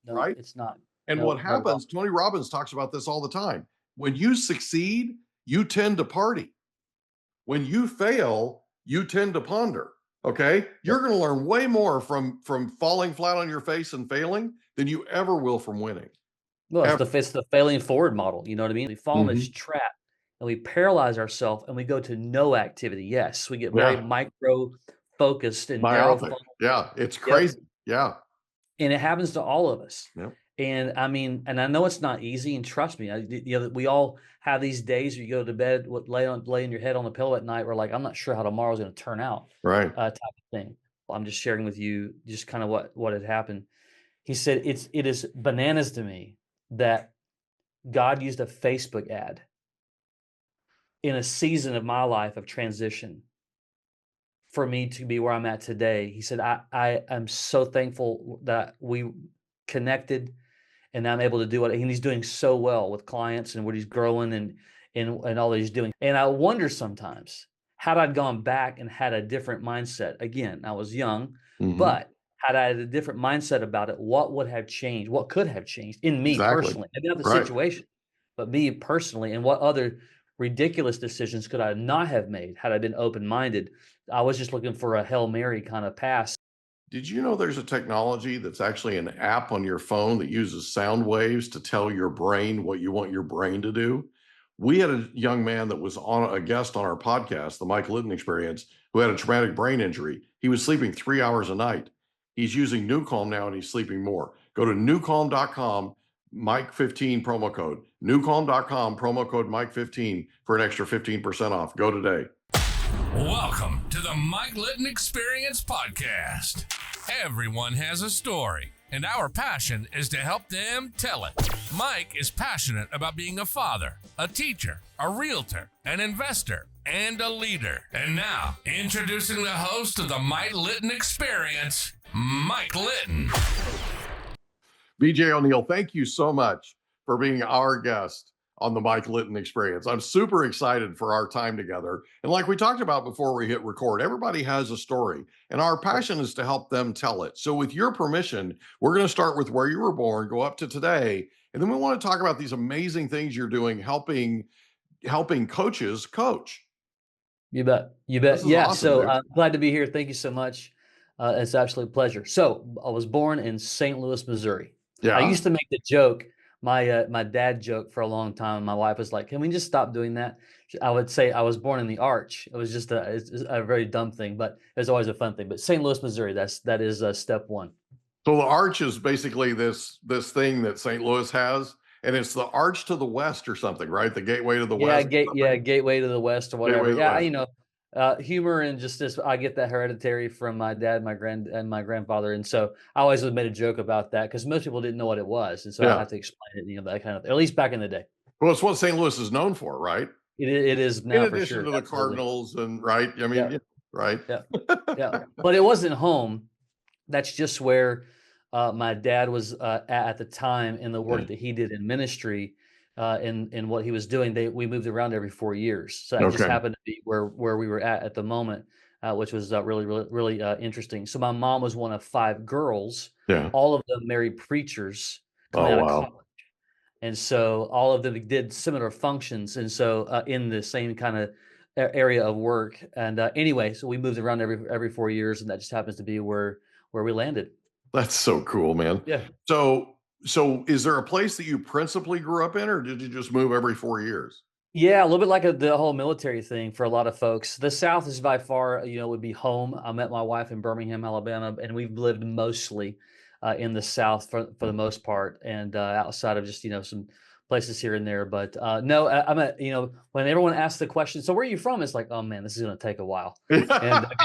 No, right? it's not. And what No, not at all. happens, Tony Robbins talks about this all the time. When you succeed, you tend to party. When you fail, you tend to ponder. Okay. Yep. You're going to learn way more from falling flat on your face and failing than you ever will from winning. Well, Ever. it's the failing forward model. You know what I mean? We fall in this Mhm. trap and we paralyze ourselves and we go to no activity. Yes, we get very Yeah. micro focused and narrow Myopic. funnel. Yeah. It's Yep. crazy. Yeah. And it happens to all of us. Yep. And I mean, and I know it's not easy. And trust me, we all have these days where you go to bed, laying your head on the pillow at night. We're like, I'm not sure how tomorrow's going to turn out, Right. type of thing. Well, I'm just sharing with you just kind of what had happened. He said, it is bananas to me that God used a Facebook ad in a season of my life of transition for me to be where I'm at today. He said, I am so thankful that we connected and I'm able to do what and he's doing so well with clients and what he's growing and all that he's doing. And I wonder sometimes, had I gone back and had a different mindset, again, I was young, Mhm. but had I had a different mindset about it, what would have changed? What could have changed in me Exactly. personally? Maybe not the Right. situation, but me personally, and what other ridiculous decisions could I not have made had I been open-minded? I was just looking for a Hail Mary kind of pass. Did you know there's a technology that's actually an app on your phone that uses sound waves to tell your brain what you want your brain to do? We had a young man that was on a guest on our podcast, the Mike Litton Experience, who had a traumatic brain injury. He was sleeping 3 hours a night. He's using NuCalm now and he's sleeping more. Go to NuCalm.com, Mike15 promo code. NuCalm.com, promo code Mike15 for an extra 15% off. Go today. Welcome to the Mike Litton Experience podcast. Everyone has a story, and our passion is to help them tell it. Mike is passionate about being a father, a teacher, a realtor, an investor, and a leader. And now, introducing the host of the Mike Litton Experience, Mike Litton. BJ O'Neill, thank you so much for being our guest on the Mike Litton Experience. I'm super excited for our time together. And like we talked about before we hit record, everybody has a story, and our passion is to help them tell it. So with your permission, we're going to start with where you were born, go up to today, and then we want to talk about these amazing things you're doing, helping coaches coach. You bet. You This bet. is Yeah. awesome, So dude. I'm glad to be here. Thank you so much. It's actually a pleasure. So I was born in St. Louis, Missouri. I Yeah. used to make the joke, my dad joke for a long time. My wife was like, "Can we just stop doing that?" I would say I was born in the Arch. It was just it's a very dumb thing, but it's always a fun thing. But St. Louis, Missouri, that is step one. So the arch is basically this thing that St. Louis has, and it's the arch to the west or something, right? The gateway to the Yeah, west. gateway to the West or Gateway whatever. to the Yeah, west. humor and just this. I get that hereditary from my dad, my grandfather, and so I always made a joke about that because most people didn't know what it was, and so I Yeah. had to explain it. That kind of, at least back in the day. Well, it's what St. Louis is known for, right? It is In now for addition sure. to the Absolutely. Cardinals and right. I mean, Yeah, yeah, right. yeah, yeah. But it wasn't home. That's just where my dad was at the time in the work that he did in ministry, in what he was doing. We moved around every 4 years, so that just Okay. happened to be where we were at the moment, which was really interesting. So my mom was one of 5 girls, Yeah. all of them married preachers coming Oh out of wow. college. And so all of them did similar functions, and so in the same kind of area of work. And anyway, so we moved around every 4 years, and that just happens to be where we landed. That's so cool, man. Yeah. So is there a place that you principally grew up in, or did you just move every 4 years? Yeah, a little bit like the whole military thing for a lot of folks. The South is by far, would be home. I met my wife in Birmingham, Alabama, and we've lived mostly in the South for the most part, and outside of just some places here and there. But no, I'm when everyone asks the question, so where are you from? It's like, oh man, this is going to take a while, and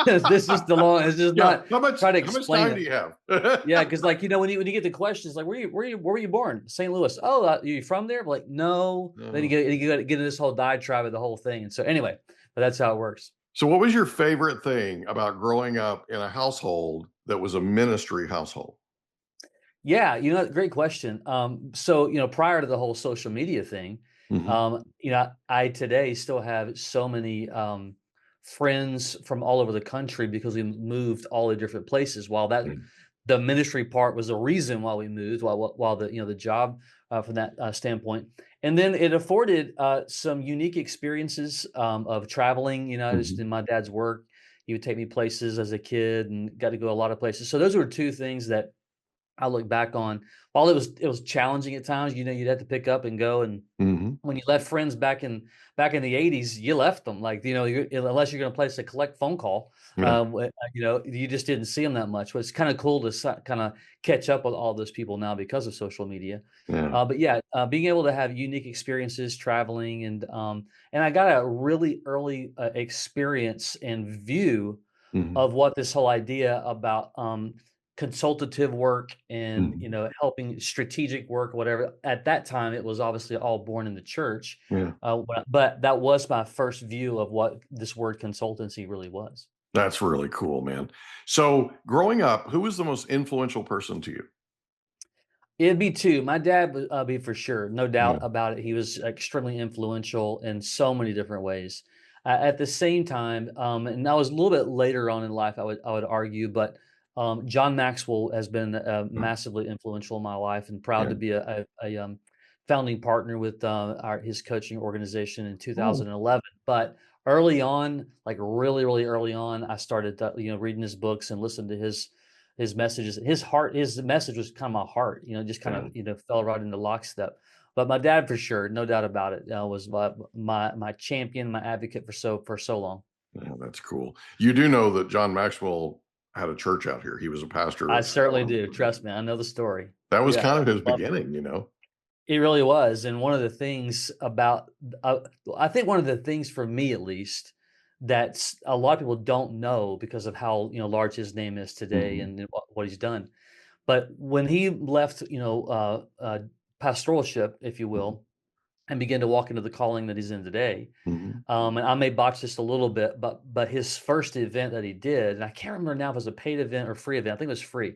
this is the long. It's just Yeah. not How much try to how much explain time do it. you have? Yeah, because like when you get the questions like where were you born? St. Louis. Oh, you from there? I'm like no. Then No. you got to get into this whole diatribe of the whole thing. And so anyway, but that's how it works. So what was your favorite thing about growing up in a household that was a ministry household? Yeah, great question. So prior to the whole social media thing, Mhm. I today still have so many friends from all over the country because we moved all the different places. While the ministry part was the reason why we moved, while the the job from that standpoint, and then it afforded some unique experiences of traveling. Just Mhm. in my dad's work, he would take me places as a kid and got to go a lot of places. So those were two things that I look back on. While it was challenging at times, you'd have to pick up and go. And Mhm. when you left friends back in the 80s, you left them, like, unless you're going to place a collect phone call, Yeah. you just didn't see them that much. But it's kind of cool to kind of catch up with all those people now because of social media. Yeah. But yeah, being able to have unique experiences traveling, and I got a really early experience and view Mhm. of what this whole idea about consultative work and Mhm. helping strategic work, whatever. At that time, it was obviously all born in the church, Yeah. but that was my first view of what this word consultancy really was. That's really cool, man. So growing up, who was the most influential person to you? It'd be two. My dad would be for sure, no doubt Yeah. about it. He was extremely influential in so many different ways. At the same time, and that was a little bit later on in life, I would argue, but John Maxwell has been Mm. massively influential in my life, and proud Yeah. to be a founding partner with his coaching organization in Oh, 2011. But early on, like really, really early on, I started reading his books and listening to his messages. His message was kind of my heart, just kind yeah. of, fell right into lockstep. But my dad, for sure, no doubt about it, was my champion, my advocate for so long. Yeah, that's cool. You do know that John Maxwell had a church out here. He was a pastor I of certainly do. Trust me, I know the story. that was Yeah, kind of his love beginning, you know? it. It really was, and one of the things about, I think one of the things for me at least that's a lot of people don't know because of how large his name is today Mhm. and what he's done. But when he left, pastoralship, if you Mhm. will, and began to walk into the calling that he's in today, Mhm. and I may botch this a little bit, but his first event that he did, and I can't remember now if it was a paid event or free event. I think it was free.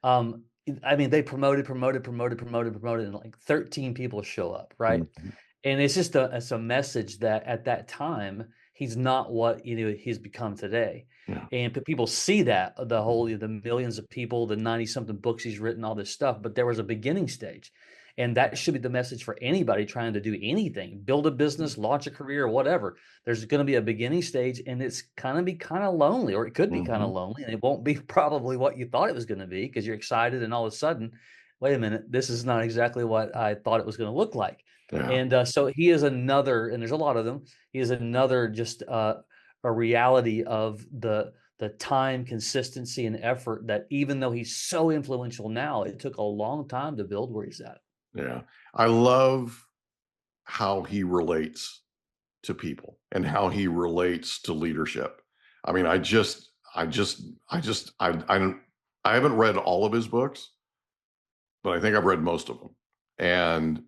I mean, they promoted, and like 13 people show up, right? Mhm. And it's a message that at that time he's not what he's become today. Yeah. And people see that the whole Mhm. the millions of people, the 90 something books he's written, all this stuff, but there was a beginning stage. And that should be the message for anybody trying to do anything, build a business, launch a career, whatever. There's going to be a beginning stage, and it's kind of be kind of lonely, or it could be kind of Mhm. lonely, and it won't be probably what you thought it was going to be because you're excited, and all of a sudden, wait a minute, this is not exactly what I thought it was going to look like. Yeah. And so he is another, and there's a lot of them. He is another just a reality of the time, consistency, and effort that even though he's so influential now, it took a long time to build where he's at. Yeah. I love how he relates to people and how he relates to leadership. I mean, I don't, I haven't read all of his books, but I think I've read most of them. And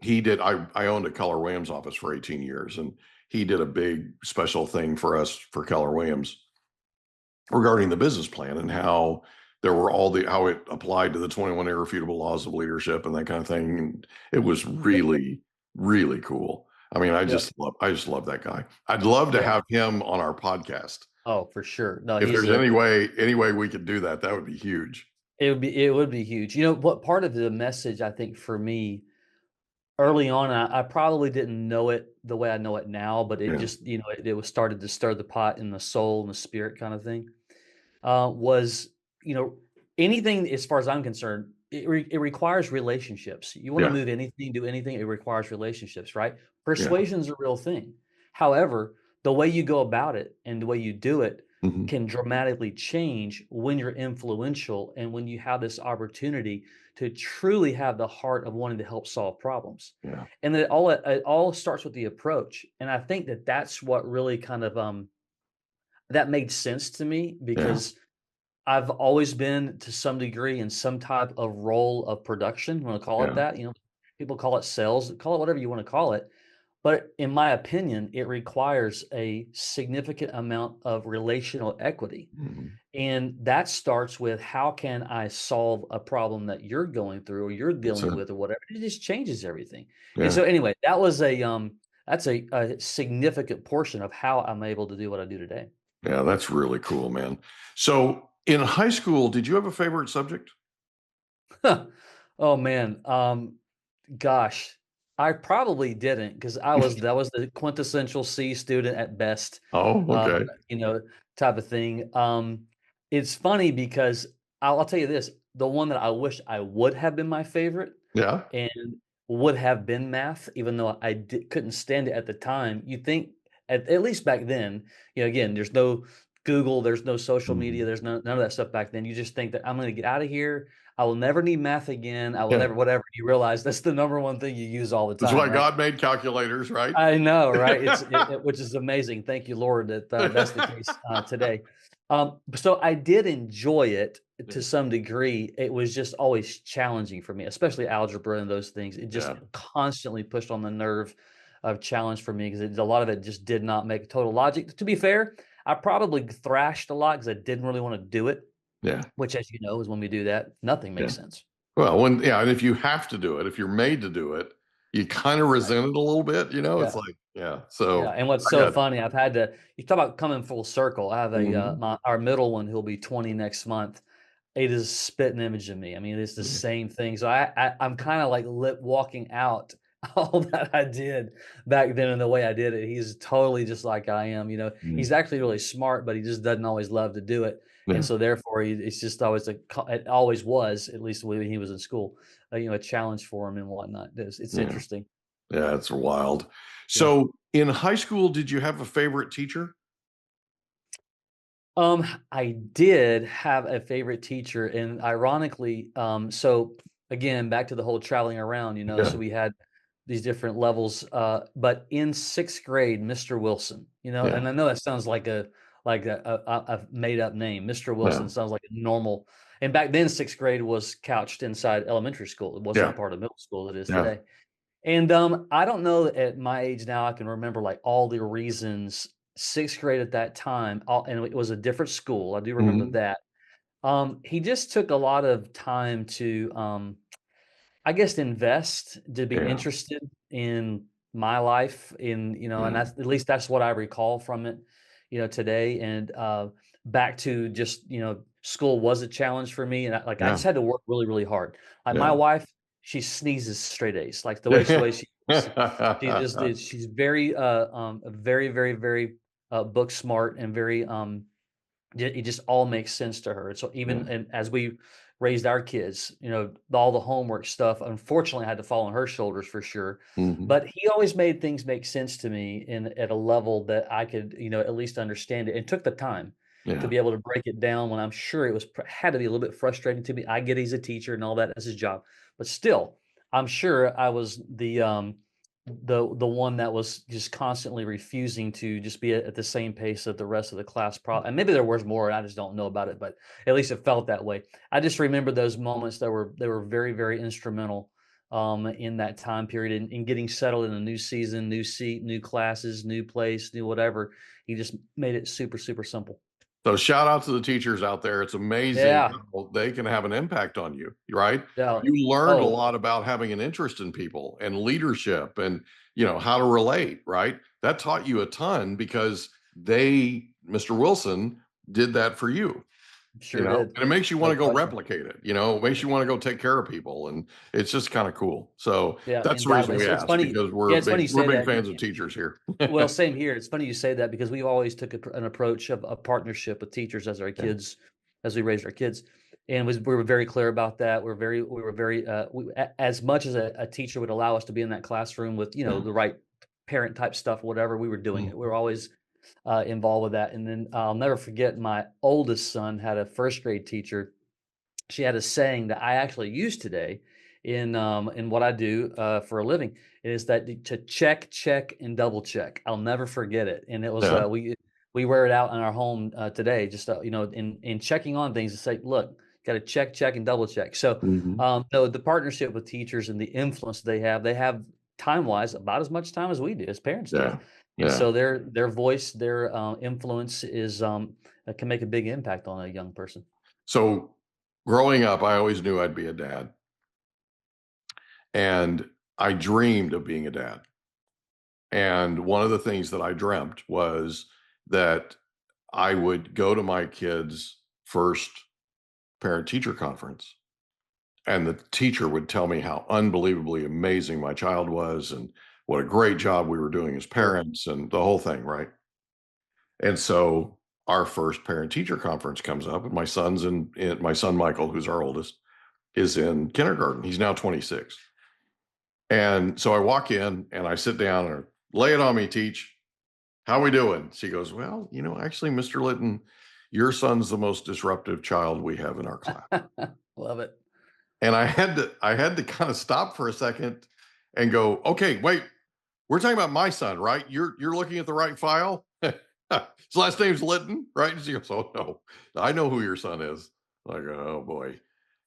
I owned a Keller Williams office for 18 years, and he did a big special thing for us for Keller Williams regarding the business plan and how there were how it applied to the 21 irrefutable laws of leadership and that kind of thing. And it was Yep. really, really cool. I mean, Yep. I just love that guy. I'd love to Yeah. have him on our podcast. Oh, for sure. No, If he's there's a. any way we could do that, that would be huge. It would be huge. What part of the message I think for me early on, I probably didn't know it the way I know it now, but it Yeah. just it was started to stir the pot in the soul and the spirit kind of thing. Was you know anything as far as I'm concerned, it requires relationships. You want to Yeah. move anything, do anything, it requires relationships, right? Yeah. Persuasion's a real thing. However, the way you go about it and the way you do it Hmm. can dramatically change when you're influential and when you have this opportunity to truly have the heart of wanting to help solve problems. Yeah. And that it all starts with the approach. And I think that that's what really kind of that made sense to me Yeah. because I've always been to some degree in some type of role of production. You want to call it Yeah. that? People call it sales, call it whatever you want to call it. But in my opinion, it requires a significant amount of relational equity. Mhm. And that starts with how can I solve a problem that you're going through or you're That's dealing it. with or whatever. It just changes everything. And Yeah. so anyway, that's a significant portion of how I'm able to do what I do today. Yeah. That's really cool, man. So In high school, did you have a favorite subject? Oh man, gosh, I probably didn't because that was the quintessential C student at best, Oh, um, okay. you know, type of thing. It's funny because I'll tell you this: the one that I wish I would have been my favorite Yeah. and would have been math, even though couldn't stand it at the time. You think at least back then, again, there's no Google, there's no social media, Mhm. there's none of that stuff back then. You just think that I'm going to get out of here. I will never need math again. I will Yeah. never, whatever. You realize that's the number one thing you use all the That's time, why right? God made calculators, right? I know, right? Which is amazing. Thank you, Lord, that that's the case today. So I did enjoy it to some degree. It was just always challenging for me, especially algebra and those things. It just Yeah. constantly pushed on the nerve of challenge for me because a lot of it just did not make total logic. To be fair, I probably thrashed a lot because I didn't really want to do it, Yeah. which, as you know, is when we do that, nothing Yeah. makes sense. Well, and if you have to do it, if you're made to do it, you kind of Right. resent it a little bit, It's Yeah. like, yeah. Yeah, So and what's I so got it. funny, I've had to you talk about coming full circle. I have Mhm. our middle one who'll be 20 next month. It is a spitting image of me. I mean, it's the Yeah. same thing. So I'm kind of like walking out all that I did back then and the way I did it. He's totally just like I am. He's Mhm. actually really smart, but he just doesn't always love to do it. And Yeah. so therefore, it's just always it always was, at least when he was in school, a challenge for him and whatnot. It's Yeah. interesting. Yeah. It's wild. Yeah. So in high school, did you have a favorite teacher? I did have a favorite teacher, and ironically, so again, back to the whole traveling around, Yeah. so we had these different levels. But in sixth grade, Mr. Wilson, Yeah. and I know that sounds like a made up name. Mr. Wilson No. sounds like a normal. And back then, sixth grade was couched inside elementary school. It wasn't a Yeah. part of middle school it is Yeah. today. And, I don't know at my age now, I can remember, like, all the reasons 6th grade at that time, and it was a different school, I do remember Mhm. that. He just took a lot of time to, I guess, invest, to be Yeah. interested in my life, and Yeah. that's at least that's what I recall from it, today, and, back to just, school was a challenge for me, and I Yeah. just had to work really, really hard. Like, my Yeah. wife, she sneezes straight A's, like, the way she just is she's very, very, very, book smart and very, it just all makes sense to her. So even Yeah. and as we raised our kids, all the homework stuff, unfortunately, had to fall on her shoulders for sure. Mhm. But he always made things make sense to me at a level that I could, at least understand it, and took the time to Yeah. be able to break it down. When I'm sure it had to be a little bit frustrating to me. I get he's a teacher and all that. That's his job, but still, I'm sure I was the one that was just constantly refusing to just be at the same pace that the rest of the class and maybe there was more and I just don't know about it, but at least it felt that way. I just remember those moments that were very, very instrumental in that time period in getting settled in a new season, new seat, new classes, new place, new whatever. He just made it super, super simple. So shout out to the teachers out there. It's amazing Yeah. how they can have an impact on you, right? Yeah. You learned a Oh, lot about having an interest in people and leadership and, how to relate, right? That taught you a ton because Mr. Wilson did that for you, sure did. and it makes you want No to go question. replicate it, it makes you want to go take care of people. And it's just kind of cool. So Yeah, that's the reason undoubtedly. we It's asked funny. because Yeah, it's funny you we're say big that. fans of teachers here. Well, same here. It's funny you say that because we've always took an approach of a partnership with teachers Yeah. as we raised our kids, and we were very clear about that. We were very, as much as a teacher would allow us to be in that classroom with Yeah. the right parent type stuff, whatever we were doing it. We were always involved with that. And then I'll never forget my oldest son had a first grade teacher. She had a saying that I actually use today in what I do for a living is that to check, check, and double check. I'll never forget it. And it was Yeah. we wear it out in our home today, just in checking on things to say, look, got to check, check, and double check. So Mhm. the partnership with teachers and the influence they have time wise about as much time as we do, as parents do. Yeah. And Yeah. so their voice, their influence is can make a big impact on a young person. So growing up, I always knew I'd be a dad. And I dreamed of being a dad. And one of the things that I dreamt was that I would go to my kids first parent-teacher conference. And the teacher would tell me how unbelievably amazing my child was and what a great job we were doing as parents and the whole thing, right? And so our first parent-teacher conference comes up, and my my son Michael, who's our oldest, is in kindergarten. He's now 26. And so I walk in and I sit down and lay it on me, teach. How we doing? She goes, well, actually, Mr. Litton, your son's the most disruptive child we have in our class. Love it. And I had to kind of stop for a second and go, okay, wait, we're talking about my son, right? You're looking at the right file. His last name's Litton, right? And she goes, oh no, I know who your son is. Like, oh boy,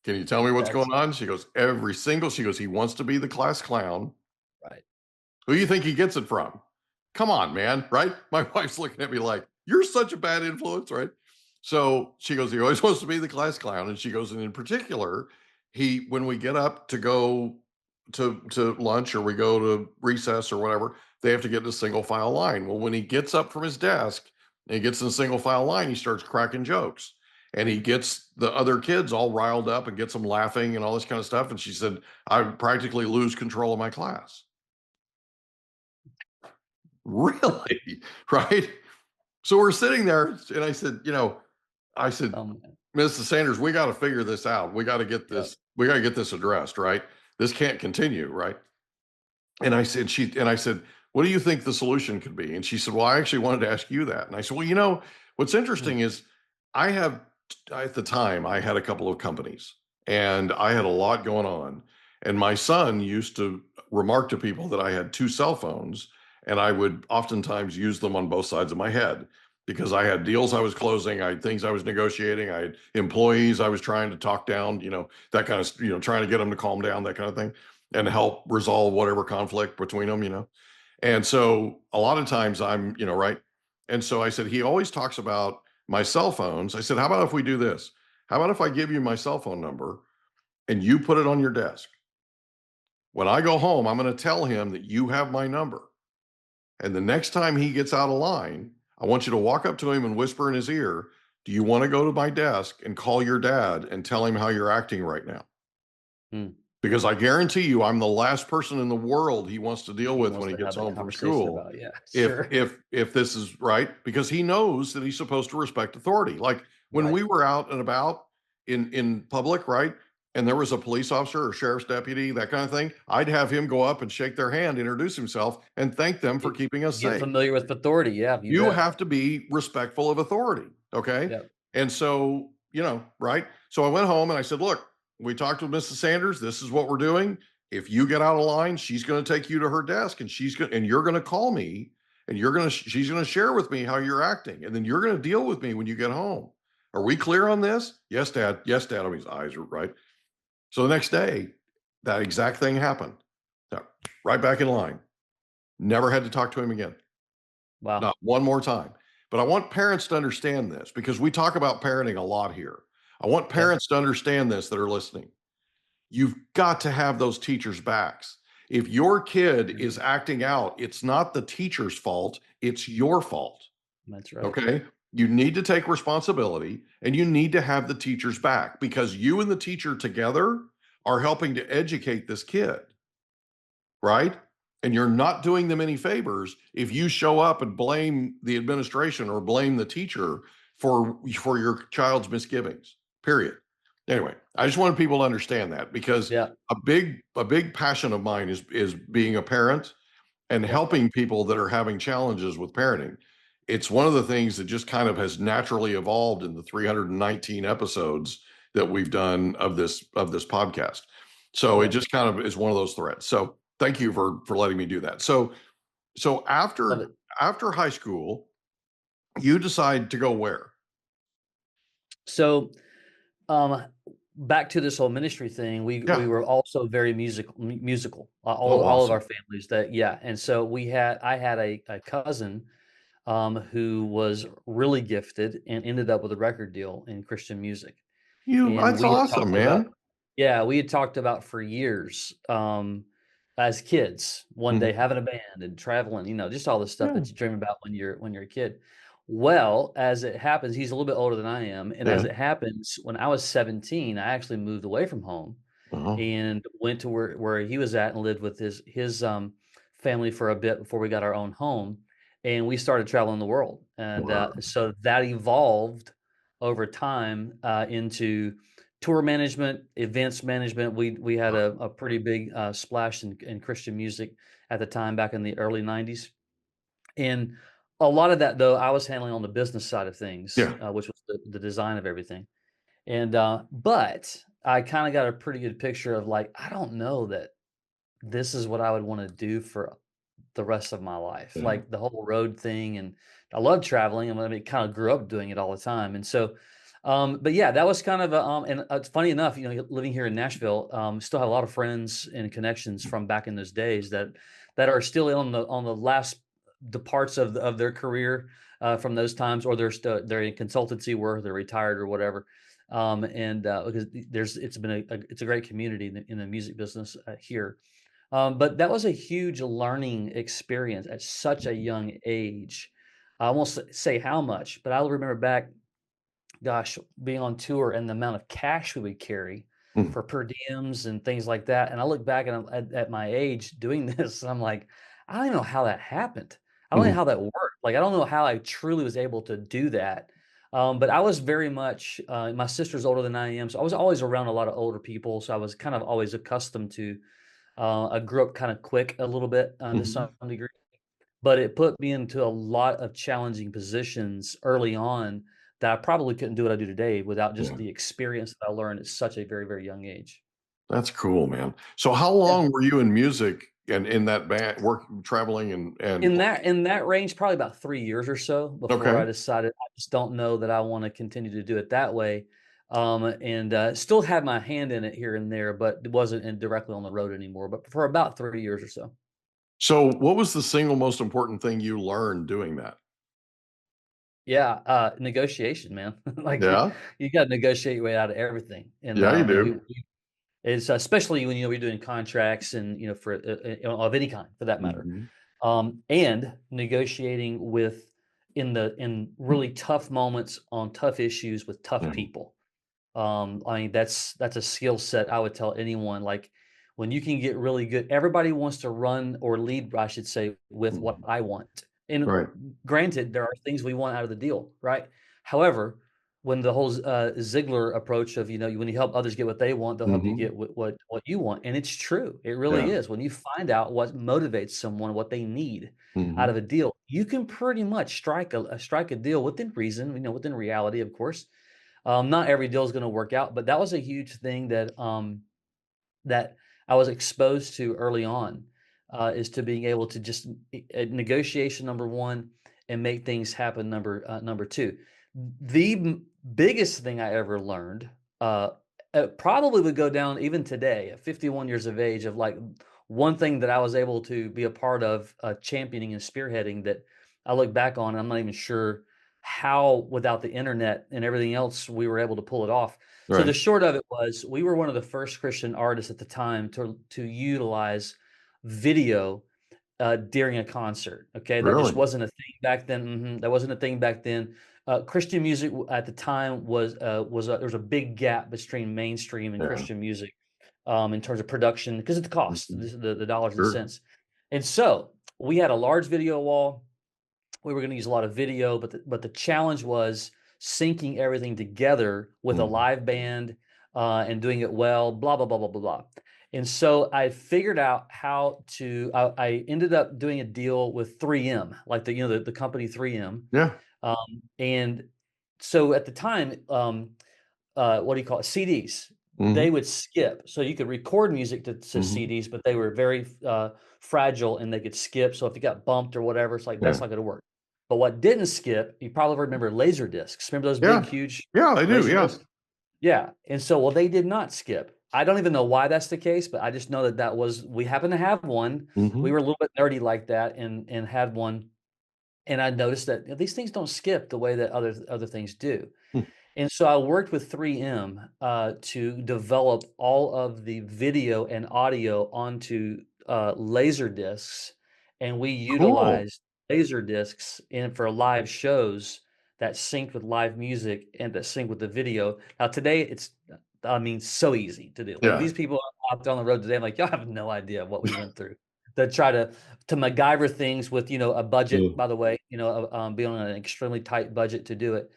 can you tell me what's going on? She goes, she goes, he wants to be the class clown. Right. Who do you think he gets it from? Come on, man, right? My wife's looking at me like, you're such a bad influence, right? So she goes, he always wants to be the class clown. And she goes, and in particular, when we get up to go to lunch or we go to recess or whatever, they have to get in a single file line. Well, when he gets up from his desk and he gets in a single file line, he starts cracking jokes. And he gets the other kids all riled up and gets them laughing and all this kind of stuff. And she said, I practically lose control of my class. Really? Right? So we're sitting there and I said, Mrs. Sanders, we got to figure this out. We got to get this, we got to get this addressed, right? This can't continue, right? And I said, what do you think the solution could be? And she said, well, I actually wanted to ask you that. And I said, well, what's interesting is at the time, I had a couple of companies and I had a lot going on. And my son used to remark to people that I had 2 cell phones, and I would oftentimes use them on both sides of my head because I had deals I was closing, I had things I was negotiating, I had employees I was trying to talk down, that kind of, trying to get them to calm down, that kind of thing, and help resolve whatever conflict between them. And so a lot of times I'm, right. And so I said, he always talks about my cell phones. I said, how about if we do this? How about if I give you my cell phone number and you put it on your desk? When I go home, I'm going to tell him that you have my number. And the next time he gets out of line, I want you to walk up to him and whisper in his ear, do you want to go to my desk and call your dad and tell him how you're acting right now? Because I guarantee you, I'm the last person in the world he wants to deal with when he gets home from school. If this is right, because he knows that he's supposed to respect authority. Like when we were out and about in public, right? And there was a police officer or sheriff's deputy, that kind of thing, I'd have him go up and shake their hand, introduce himself, and thank them for keeping us safe. Get familiar with authority, yeah. You have to be respectful of authority, okay? Yep. And so, right? So I went home and I said, look, we talked with Mrs. Sanders. This is what we're doing. If you get out of line, she's going to take you to her desk, and you're going to call me, and she's going to share with me how you're acting, and then you're going to deal with me when you get home. Are we clear on this? Yes, Dad. Yes, Dad. I mean, his eyes are right. So the next day, that exact thing happened. Right back in line. Never had to talk to him again. Wow. Not one more time. But I want parents to understand this because we talk about parenting a lot here. I want parents to understand this that are listening. You've got to have those teachers' backs. If your kid is acting out, it's not the teacher's fault, it's your fault. That's right. Okay? You need to take responsibility and you need to have the teacher's back because you and the teacher together are helping to educate this kid, right? And you're not doing them any favors if you show up and blame the administration or blame the teacher for your child's misgivings, period. Anyway, I just wanted people to understand that because a big passion of mine is being a parent and helping people that are having challenges with parenting. It's one of the things that just kind of has naturally evolved in the 319 episodes that we've done of this podcast. So it just kind of is one of those threads. So thank you for letting me do that. So after high school, you decide to go where? So back to this whole ministry thing, we were also very musical. All of our families and so I had a cousin who was really gifted and ended up with a record deal in Christian music. That's awesome, man. We had talked about for years as kids, one day having a band and traveling, just all the stuff that you dream about when you're a kid. Well, as it happens, he's a little bit older than I am, and as Yeah. it happens, when I was 17, I actually moved away from home Uh-huh. and went to where he was at and lived with his family for a bit before we got our own home, and we started traveling the world, and Wow. so that evolved over time into tour management, events management. We had a pretty big splash in Christian music at the time back in the early '90s, and a lot of that though I was handling on the business side of things, Yeah. which was the design of everything. And, but I kinda got a pretty good picture of, like, I don't know that this is what I would wanna do for the rest of my life, Yeah. like, the whole road thing, and I love traveling, and I mean, kinda grew up doing it all the time, and so, but yeah, that was kind of a, and it's funny enough, living here in Nashville, still have a lot of friends and connections from back in those days that are still on the last the parts of their career, from those times, or they're in consultancy work, they're retired or whatever, and, because it's been it's a great community in the music business, here. But that was a huge learning experience at such a young age. I won't say how much, but I remember back, gosh, being on tour and the amount of cash we would carry Mm. for per diems and things like that. And I look back and at my age doing this, and I'm like, I don't even know how that happened. I don't know Mhm. how that worked. Like, I don't know how I truly was able to do that. But I was very much, my sister's older than I am. So I was always around a lot of older people. So I was kind of always accustomed to, I grew up kind of quick a little bit, to some Mhm. degree, but it put me into a lot of challenging positions early on that I probably couldn't do what I do today without just Yeah. the experience that I learned at such a very, very young age. That's cool, man. So how Yeah. long were you in music and in that band work traveling and In that range, probably about 3 years or so before I okay. decided I just don't know that I wanna continue to do it that way, and, still had my hand in it here and there, but it wasn't in directly on the road anymore, but for about 3 years or so. So what was the single most important thing you learned doing that? Yeah, negotiation, man. Like, Yeah? you gotta negotiate your way out of everything, and, Yeah, you and do. it's especially when, we're doing contracts and, for, of any kind for that matter. Mhm. And negotiating in really tough moments on tough issues with tough Yeah. people. I mean, that's a skill set I would tell anyone. Like, when you can get really good, everybody wants to run or lead, I should say, with what Mhm. I want. And Right. granted, there are things we want out of the deal, right? However, when the whole Ziegler approach of, when you help others get what they want, they'll help you Mhm. get what you want, and it's true. It really Yeah. is. When you find out what motivates someone, what they need out Mhm. of a deal, you can pretty much strike a deal within reason, within reality, of course. Not every deal is going to work out, but that was a huge thing that I was exposed to early on, is to being able to just negotiation number one and make things happen number two. The biggest thing I ever learned, uh, probably would go down even today at 51 years of age, of like one thing that I was able to be a part of, championing and spearheading, that I look back on, and I'm not even sure how without the internet and everything else we were able to pull it off. So the Right. short of it was, we were one of the first Christian artists at the time to utilize video, during a concert. Okay, that just Really? wasn't a thing back then. That wasn't a thing back then. Christian music at the time there was a big gap between mainstream and Yeah. Christian music, in terms of production, because of the cost, Mhm. the dollars and Sure. cents. And so we had a large video wall. We were going to use a lot of video, but the challenge was syncing everything together with a Mhm. live band, and doing it well. Blah blah blah blah blah blah. And so I figured out how to. I ended up doing a deal with 3M, like the company 3M, Yeah. and so at the time, what do you call it? CDs. They Mhm. would skip, so you could record music to Mhm. CDs, but they were very fragile and they could skip. So if you got bumped or whatever, it's like Yeah. that's not going to work. But what didn't skip, you probably remember laser discs. Remember those Yeah. big, huge Yeah, I do, laser yeah. discs? Yeah. And so, well, they did not skip. I don't even know why that's the case, but I just know that was, we happened to have one. We Mhm. were a little bit nerdy like that, and had one. And I noticed that, these things don't skip the way that other things do. Hmm. And so I worked with 3M, to develop all of the video and audio onto laser discs, and we Cool. utilized laser discs in for live shows that sync with live music and that sync with the video. Now today it's, I mean, so easy to do. Like Yeah. these people out there on the road today, I'm like, y'all have no idea what we went through to try to MacGyver things with, a budget, Mm. by the way, be on an extremely tight budget to do it.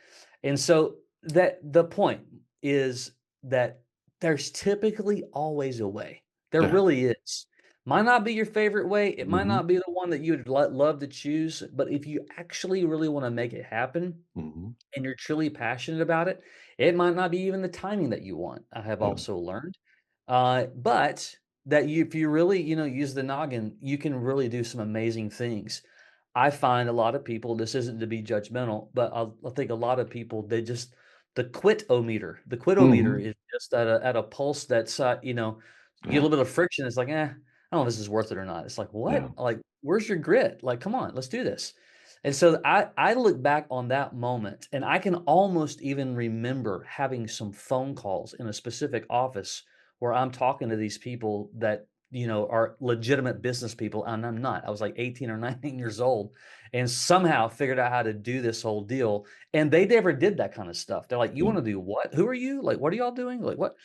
And so that the point is that there's typically always a way. There Yeah. really is. Might not be your favorite way. It might Mhm. not be the one that you'd love to choose, but if you actually really want to make it happen Mhm. and you're truly passionate about it, it might not be even the timing that you want. I have Yeah. also learned, but that if you really, use the noggin, you can really do some amazing things. I find a lot of people, this isn't to be judgmental, but I think a lot of people, the quit-o-meter Mhm. is just at a pulse that's, you get a Yeah. little bit of friction. It's like, I don't know if this is worth it or not. It's like, Yeah. what? Like, where's your grit? Like, come on, let's do this. And so I look back on that moment and I can almost even remember having some phone calls in a specific office where I'm talking to these people that, are legitimate business people, and I'm not. I was like 18 or 19 years old and somehow figured out how to do this whole deal. And they never did that kind of stuff. They're like, you Mm. want to do what? Who are you? Like, what are y'all doing? Like, what?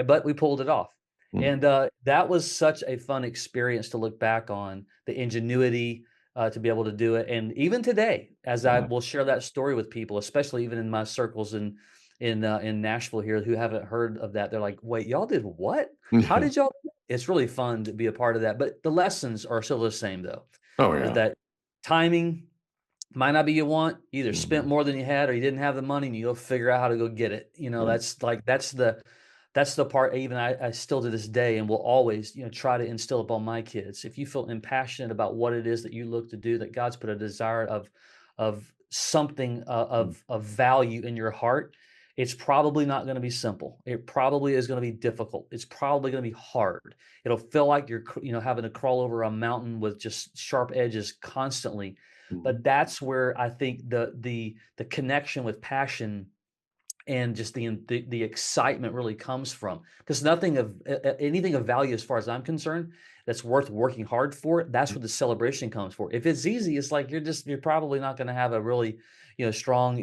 But we pulled it off. Mm. And that was such a fun experience to look back on, the ingenuity, to be able to do it. And even today, as I Yeah. will share that story with people, especially even in my circles in Nashville here who haven't heard of that, they're like, "Wait, y'all did what? How Yeah. did y'all?" It's really fun to be a part of that. But the lessons are still the same, though. Oh, Is yeah. that timing might not be you want, either spent Mhm. more than you had or you didn't have the money and you go figure out how to go get it. Yeah. That's the part even I still to this day and will always, try to instill upon my kids. If you feel impassionate about what it is that you look to do, that God's put a desire of something Mm. of value in your heart, it's probably not going to be simple. It probably is going to be difficult. It's probably going to be hard. It'll feel like you're, having to crawl over a mountain with just sharp edges constantly. Mhm. But that's where I think the connection with passion and just the excitement really comes from, because nothing of anything of value as far as I'm concerned that's worth working hard for, that's Mm. what the celebration comes for. If it's easy, it's like you're probably not going to have a really strong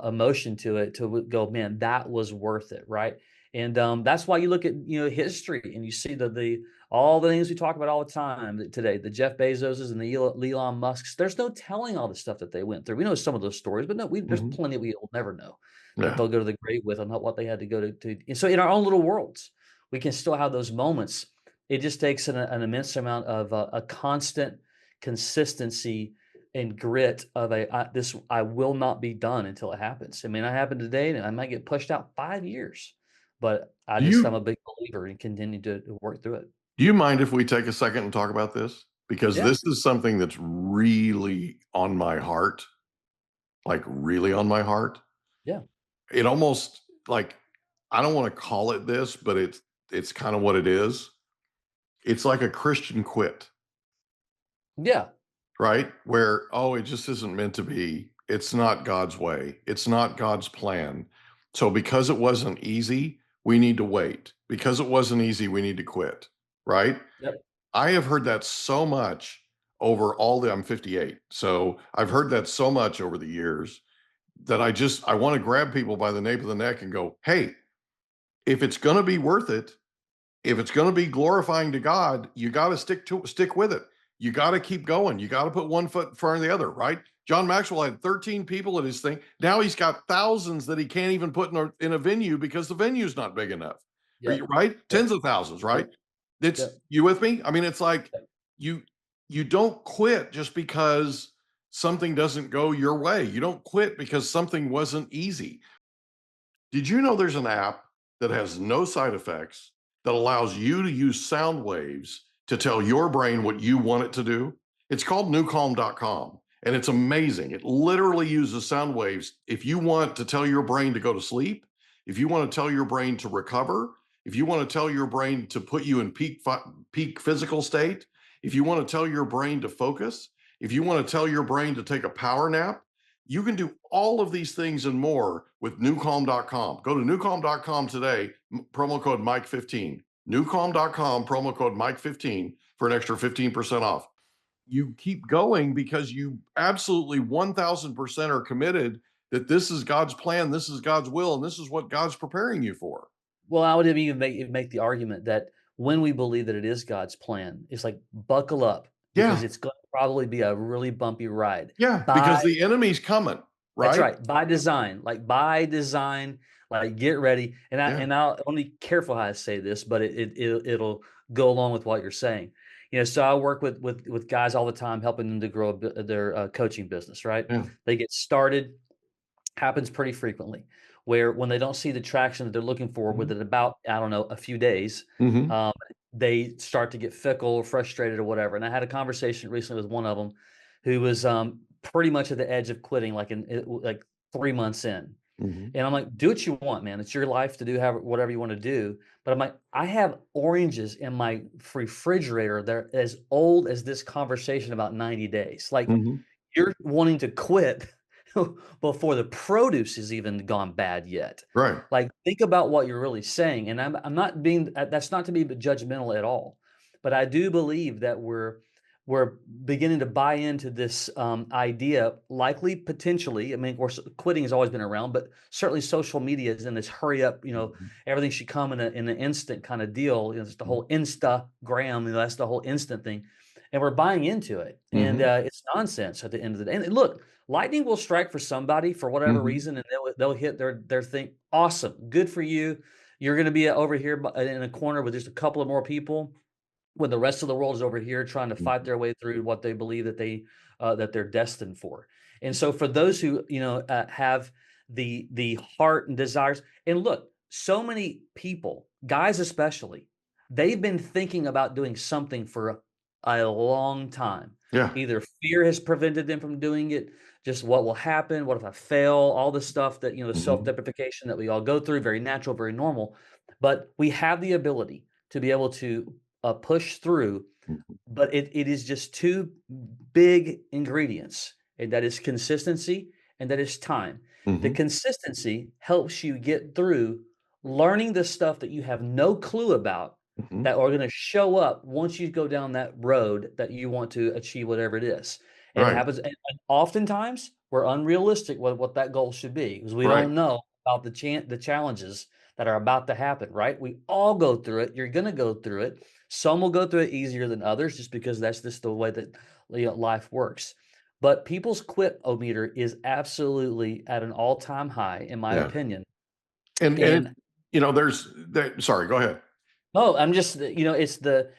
emotion to it to go, man, that was worth it, right? And that's why you look at history and you see the all the things we talk about all the time today, the Jeff Bezoses and the Elon Musks. There's no telling all the stuff that they went through. We know some of those stories, but no, there's Mhm. plenty we'll never know that Yeah. they'll go to the grave with on what they had to go to. And so in our own little worlds, we can still have those moments. It just takes an immense amount of a constant consistency and grit of this. I will not be done until it happens. It may not happen today, and I might get pushed out 5 years, but Do I'm you a big believer and continue to work through it. do you mind if we take a second and talk about this? Because Yeah, this is something that's really on my heart, like really on my heart. yeah, It almost like I don't want to call it this, but it's kind of what it is. It's like a Christian quit, yeah, right? Where, oh, it just isn't meant to be. It's not God's way. It's not God's plan. So because it wasn't easy, we need to wait. Because it wasn't easy, we need to quit, right? yep, I have heard that so much over I'm 58. So I've heard that so much over the years that I want to grab people by the nape of the neck and go, "Hey, if it's going to be worth it, if it's going to be glorifying to God, you got to stick with it. You got to keep going. You got to put one foot in front of the other, right?" John Maxwell had 13 people at his thing. Now he's got thousands that he can't even put in a venue because the venue's not big enough. Are you yep, right? yep, Tens of thousands, right? yep, It's yep, you with me? I mean, it's like yep. you you don't quit just because something doesn't go your way. You don't quit because something wasn't easy. Did you know there's an app that has no side effects that allows you to use sound waves to tell your brain what you want it to do? It's called NuCalm.com and it's amazing. It literally uses sound waves. If you want to tell your brain to go to sleep, if you want to tell your brain to recover, if you want to tell your brain to put you in peak physical state, if you want to tell your brain to focus, if you want to tell your brain to take a power nap, you can do all of these things and more with NuCalm.com. Go to NuCalm.com today, promo code Mike15. NuCalm.com, promo code Mike15 for an extra 15% off. you keep going because you absolutely 1000% are committed that this is God's plan, this is God's will, and this is what God's preparing you for. Well, I would even make the argument that when we believe that it is God's plan, it's like buckle up because Yeah. it's going to probably be a really bumpy ride. Yeah. By Because the enemy's coming, That's right? right, by design, like get ready. And Yeah. I'll be careful how I say this, but it'll go along with what you're saying. So I work with guys all the time, helping them to grow their coaching business. Right, Yeah. they get started. Happens pretty frequently, where when they don't see the traction that they're looking for Mhm. within about, I don't know, a few days, Mhm. they start to get fickle or frustrated or whatever. And I had a conversation recently with one of them who was pretty much at the edge of quitting, like 3 months in. Mhm. And I'm like, do what you want, man. It's your life to do whatever you want to do. But I'm like, I have oranges in my refrigerator that are as old as this conversation about 90 days. Like, Mhm. you're wanting to quit before the produce has even gone bad yet. Right. Like, think about what you're really saying. And I'm not being, that's not to be judgmental at all. But I do believe that we're beginning to buy into this idea, likely, potentially. I mean, of course, quitting has always been around, but certainly social media is in this hurry up, Mhm. everything should come in an instant kind of deal. It's the Mhm. whole Instagram, that's the whole instant thing. And we're buying into it. And Mhm. it's nonsense at the end of the day. And look, lightning will strike for somebody for whatever Mhm. reason, and they'll hit their thing. Awesome. Good for you. You're going to be over here in a corner with just a couple of more people, when the rest of the world is over here trying to fight Mhm. their way through what they believe that they're destined for. And so for those who have the heart and desires, and look, so many people, guys especially, they've been thinking about doing something for a long time. Yeah. Either fear has prevented them from doing it, just what will happen, what if I fail, all the stuff that the Mhm. self-deprecation that we all go through, very natural, very normal. But we have the ability to be able to push through, Mhm. but it is just two big ingredients, and that is consistency and that is time. The Mhm. consistency helps you get through learning the stuff that you have no clue about Mhm. that are going to show up once you go down that road that you want to achieve whatever it is. And it Right. happens, and oftentimes we're unrealistic with what that goal should be because we Right. don't know about the challenges that are about to happen, right? We all go through it. You're going to go through it. Some will go through it easier than others just because that's just the way that life works. But people's quit-o-meter is absolutely at an all-time high, in my Yeah. opinion. And And there's that. Sorry, go ahead. no, I'm just, and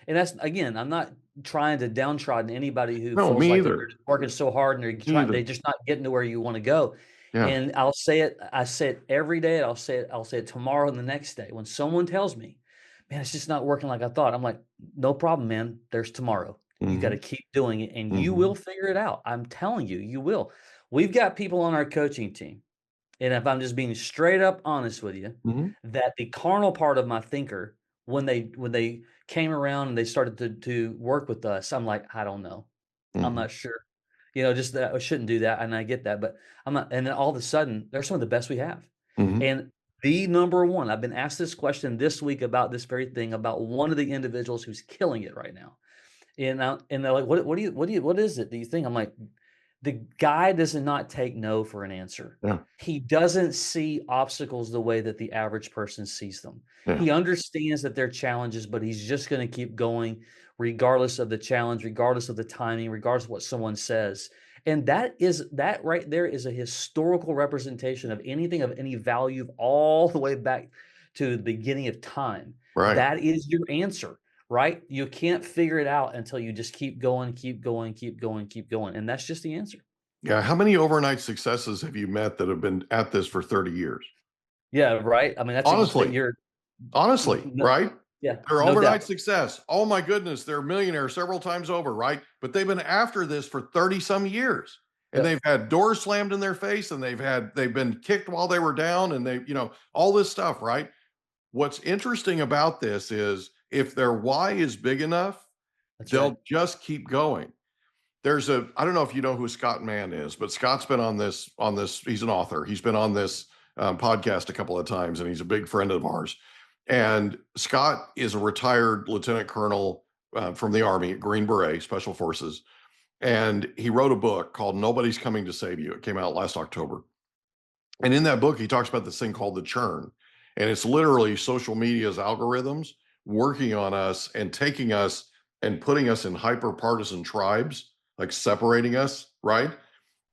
that's, again, I'm not trying to downtrodden anybody who No, feels me like they're either. just working so hard and Me either. they're just not getting to where you want to go. Yeah. And I say it every day. And I'll say it tomorrow and the next day. When someone tells me, man, it's just not working like I thought, I'm like, no problem, man. There's tomorrow. You got to Mhm. keep doing it and you will Mhm. figure it out. I'm telling you, you will. We've got people on our coaching team, and if I'm just being straight up honest with you, Mhm. that the carnal part of my thinker, when they came around and they started to work with us, I'm like, I don't know. I'm Mhm. not sure. Just that I shouldn't do that. And I get that, but I'm not. And then all of a sudden, they're some of the best we have. Mhm. And the number one, I've been asked this question this week about this very thing, about one of the individuals who's killing it right now. And they're like, what is it? Do you think? I'm like, the guy does not take no for an answer. Yeah. He doesn't see obstacles the way that the average person sees them. Yeah. He understands that they're challenges, but he's just going to keep going regardless of the challenge, regardless of the timing, regardless of what someone says. And that right there is a historical representation of anything of any value all the way back to the beginning of time. Right. That is your answer, right? You can't figure it out until you just keep going, keep going, keep going, keep going. And that's just the answer. Yeah. How many overnight successes have you met that have been at this for 30 years? Yeah, right. I mean, Honestly, you're no, right? yeah, They're no overnight doubt. success. Oh my goodness, they're millionaires several times over, right? But they've been after this for 30 some years. And Yep. they've had doors slammed in their face and they've been kicked while they were down and all this stuff, right? What's interesting about this is if their why is big enough, That's right. they'll just keep going. I don't know if you know who Scott Mann is, but Scott's been on this, he's an author. He's been on this podcast a couple of times and he's a big friend of ours. And Scott is a retired lieutenant colonel from the Army, Green Beret, Special Forces. And he wrote a book called Nobody's Coming to Save You. It came out last October. And in that book, he talks about this thing called the churn. And it's literally social media's algorithms working on us and taking us and putting us in hyper partisan tribes, like separating us, right?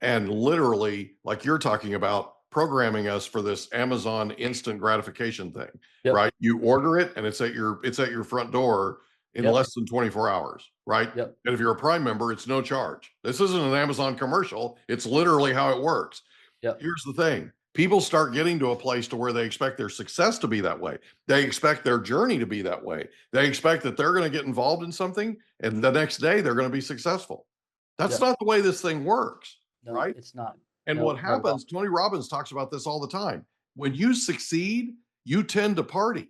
And literally, like you're talking about, programming us for this Amazon instant gratification thing, Yep. right? You order it and it's at your front door in Yep. less than 24 hours, right? Yep. And if you're a Prime member, it's no charge. This isn't an Amazon commercial. It's literally how it works. Yep. Here's the thing. People start getting to a place to where they expect their success to be that way. They expect their journey to be that way. They expect that they're going to get involved in something and the next day they're going to be successful. That's Yep. not the way this thing works, No, right? it's not. And No, what not at all. happens, Tony Robbins talks about this all the time. When you succeed, you tend to party.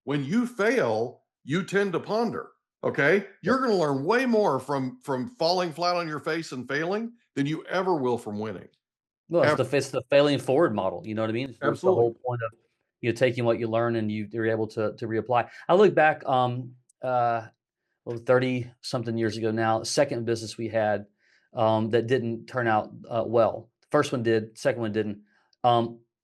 When you fail, you tend to ponder. Okay. You're going to learn way more from falling flat on your face and failing than you ever will from winning. Well, it's the failing forward model. You know what I mean? It's the Absolutely. whole point of taking what you learn and you're able to reapply. I look back 30 something years ago now, second business we had that didn't turn out well. The first one did, second one didn't.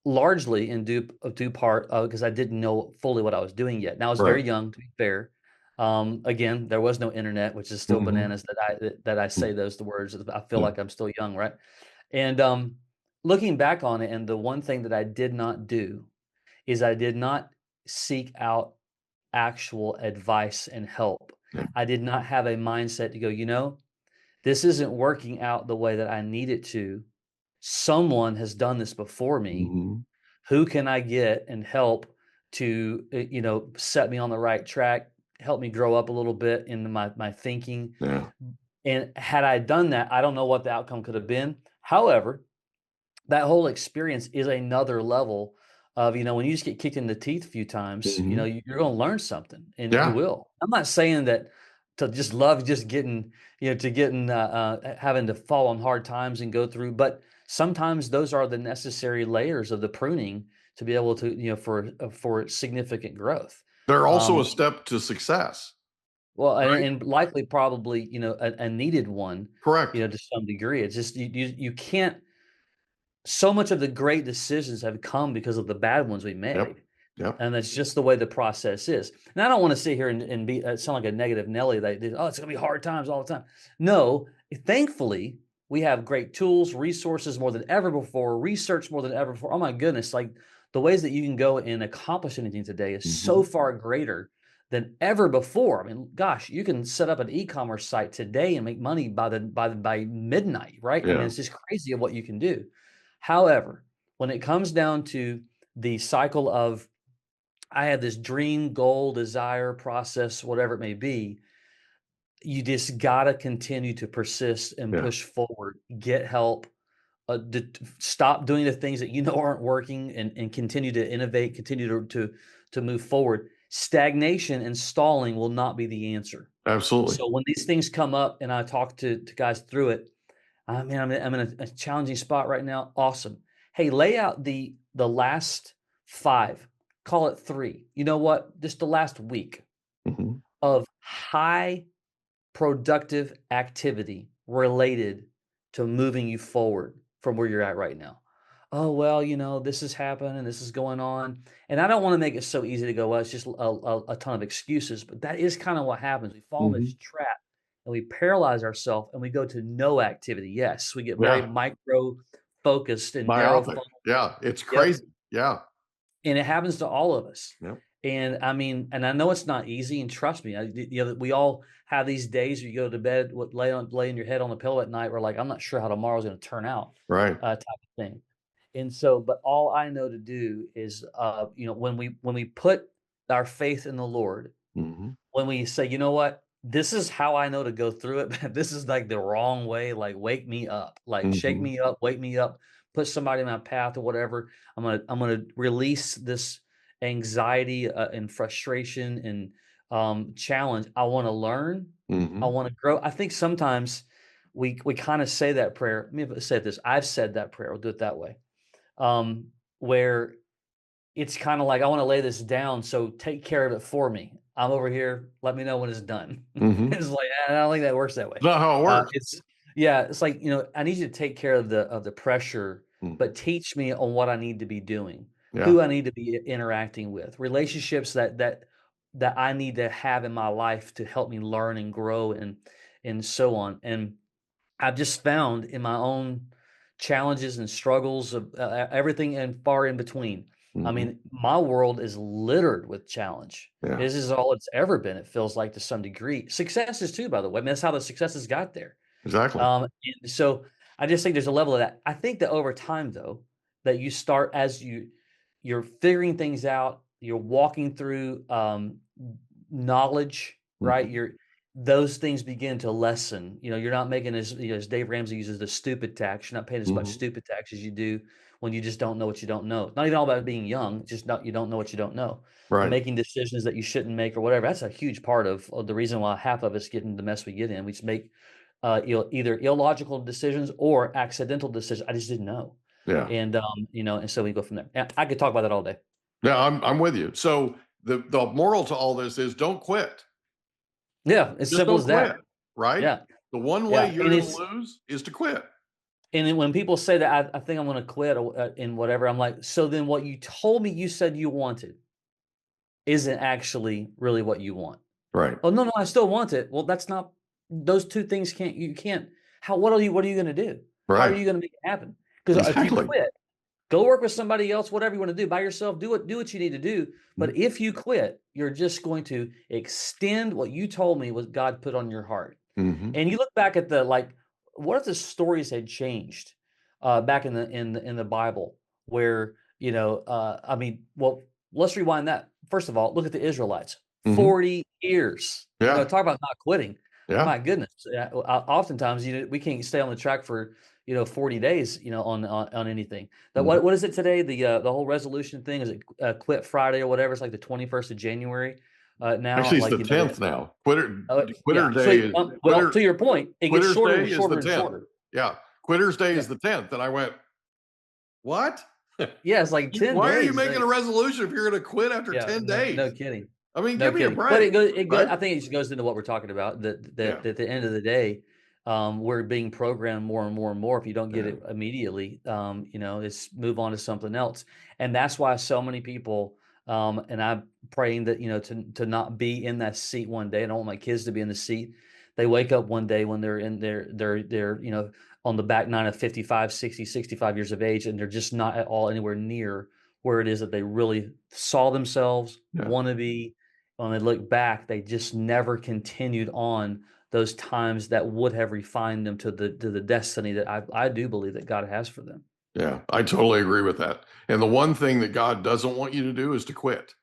Largely in due part because I didn't know fully what I was doing yet. Now I was very young, to be fair. Again, there was no internet, which is still bananas that I say the words. I feel like I'm still young, right? And looking back on it, and the one thing that I did not do is I did not seek out actual advice and help. I did not have a mindset to go, this isn't working out the way that I need it to. Someone has done this before me. Who can I get and help to, set me on the right track, help me grow up a little bit in my thinking. Yeah. And had I done that, I don't know what the outcome could have been. However, that whole experience is another level of, when you just get kicked in the teeth a few times, you're going to learn something, and you will. I'm not saying that to just love just getting, having to fall on hard times and go through, but sometimes those are the necessary layers of the pruning to be able to, for significant growth. They're also a step to success. Well, right? and likely probably, a needed one. Correct. To some degree. It's just you can't. So much of the great decisions have come because of the bad ones we made. Yep. And that's just the way the process is. And I don't want to sit here and be sound like a negative Nelly that it's going to be hard times all the time. No, thankfully, we have great tools, resources more than ever before, research more than ever before. Oh my goodness, like the ways that you can go and accomplish anything today is so far greater than ever before. I mean, gosh, you can set up an e-commerce site today and make money by midnight, right? Yeah. I mean, it's just crazy what you can do. However, when it comes down to the cycle of I have this dream, goal, desire, process, whatever it may be, you just got to continue to persist and push forward, get help, stop doing the things that aren't working and continue to innovate, continue to move forward. Stagnation and stalling will not be the answer. Absolutely. So when these things come up and I talk to guys through it, I'm in a challenging spot right now. Awesome. Hey, lay out the last 5, call it 3. You know what? Just the last week of high productive activity related to moving you forward from where you're at right now. Oh, well, this has happened and this is going on. And I don't want to make it so easy to go, well, it's just a ton of excuses, but that is kind of what happens. We fall in this trap. And we paralyze ourselves and we go to no activity. Yes, we get very micro focused and narrow. Yeah, it's crazy. Yeah. And it happens to all of us. Yep. And I mean, and I know it's not easy. And trust me, we all have these days where you go to bed, laying your head on the pillow at night. We're like, I'm not sure how tomorrow's going to turn out. Right. Type of thing. And so, but all I know to do is, when we put our faith in the Lord, when we say, you know what, this is how I know to go through it, but this is like the wrong way. Like, wake me up, like shake me up, wake me up, put somebody in my path or whatever. I'm gonna release this anxiety and frustration and challenge. I want to learn. I want to grow. I think sometimes we kind of say that prayer. Let me say this. I've said that prayer. We'll do it that way. Where it's kind of like, I want to lay this down, so take care of it for me. I'm over here. Let me know when it's done. Hmm. It's like, I don't think that works that way. Not how it works. It's like, I need you to take care of the pressure, Mm. but teach me on what I need to be doing, Yeah. who I need to be interacting with, relationships that I need to have in my life to help me learn and grow and so on. And I've just found in my own challenges and struggles of everything and far in between. I Hmm. mean, my world is littered with challenge. Yeah. This is all it's ever been, it feels like, to some degree. Successes too, by the way. I mean, that's how the successes got there. Exactly. And so I just think there's a level of that. I think that over time, though, that you start as you're figuring things out, you're walking through knowledge, right? Hmm. Those things begin to lessen. You're not making as Dave Ramsey uses the stupid tax. You're not paying as much Hmm. stupid tax as you do when you just don't know what you don't know. It's not even all about being young. It's just not you don't know what you don't know. And Right. making decisions that you shouldn't make or whatever. That's a huge part of the reason why half of us get in the mess we get in. We just make either illogical decisions or accidental decisions. I just didn't know. Yeah. And so we go from there. And I could talk about that all day. Yeah. I'm with you. So the moral to all this is don't quit. Yeah, as Just simple don't as that. quit. Right. Yeah, The one way yeah. you're going to lose is to quit. And then when people say that I think I'm going to quit in whatever, I'm like, so then what you told me you said you wanted isn't actually really what you want. Right. Oh no, I still want it. Well, that's not. Those two things can't. You can't. What are you going to do? How are Right. you going to make it happen? Because if you Exactly. quit, go work with somebody else, whatever you want to do by yourself, do what you need to do. But Mm-hmm. if you quit, you're just going to extend what you told me was God put on your heart. Mm-hmm. And you look back at what if the stories had changed back in the Bible where, I mean, well, let's rewind that. First of all, look at the Israelites. Mm-hmm. 40 years. Yeah. Talk about not quitting. Yeah. My goodness. Oftentimes, we can't stay on the track for 40 days, on anything. But Mm-hmm. what is it today? The whole resolution thing, is it Quit Friday or whatever? It's like the 21st of January now. Actually, it's Like, the 10th now. Quitter yeah. So, day is well, to your point, it gets Quitter's shorter day and is the shorter and 10th. shorter. Yeah. Quitter's day Yeah. is the 10th. And I went, what? Yeah, it's like 10 Why are you days. making a resolution if you're going to quit after Yeah, 10 no, days? no kidding. I mean, No give me a kidding. But break. it goes. Right? I think it just goes into what we're talking about. That Yeah. at the end of the day, we're being programmed more and more and more. If you don't get Yeah. it immediately, it's move on to something else. And that's why so many people, and I'm praying that, to not be in that seat one day. I don't want my kids to be in the seat. They wake up one day when they're in they're on the back nine of 55, 60, 65 years of age, and they're just not at all anywhere near where it is that they really saw themselves, Yeah. want to be. When they look back, they just never continued on those times that would have refined them to the destiny that I do believe that God has for them. Yeah, I totally agree with that. And the one thing that God doesn't want you to do is to quit,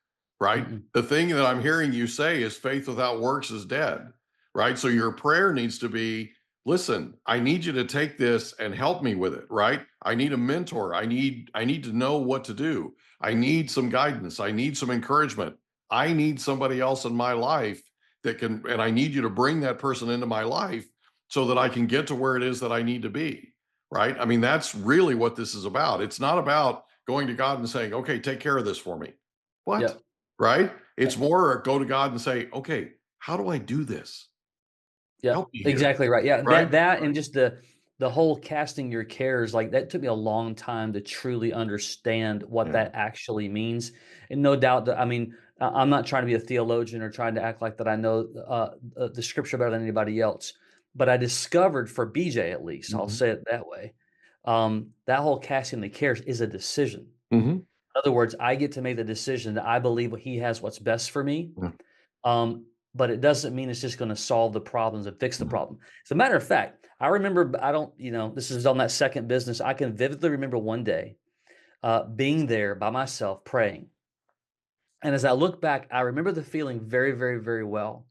right? Mm-mm. The thing that I'm hearing you say is faith without works is dead, right? So your prayer needs to be, listen, I need you to take this and help me with it, right? I need a mentor. I need to know what to do. I need some guidance. I need some encouragement. I need somebody else in my life that can, and I need you to bring that person into my life so that I can get to where it is that I need to be. Right? I mean, that's really what this is about. It's not about going to God and saying, okay, take care of this for me. What? Yep. Right? It's Yep. more go to God and say, okay, how do I do this? Yep. Help me here. Exactly right. Yeah. Right? That and just the whole casting your cares, like that took me a long time to truly understand what Yeah. that actually means. And no doubt that, I mean, I'm not trying to be a theologian or trying to act like that I know the scripture better than anybody else. But I discovered, for BJ at least, I'll Mhm. say it that way, that whole casting the cares is a decision. Mhm. In other words, I get to make the decision that I believe he has what's best for me. Yeah. But it doesn't mean it's just going to solve the problems and fix the Mhm. problem. As a matter of fact, I remember, I don't, this is on that second business. I can vividly remember one day being there by myself praying. And as I look back, I remember the feeling very, very, very well.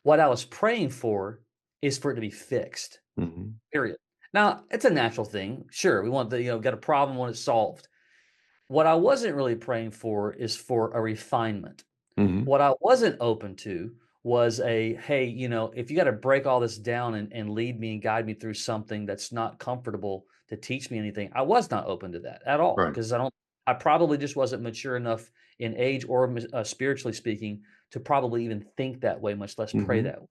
What I was praying for is for it to be fixed, Mhm. period. Now, it's a natural thing. Sure, we want got a problem, want it solved. What I wasn't really praying for is for a refinement. Mhm. What I wasn't open to was hey, if you got to break all this down and lead me and guide me through something that's not comfortable to teach me anything, I was not open to that at all, Right. because I probably just wasn't mature enough in age or spiritually speaking to probably even think that way, much less pray Mhm. that way.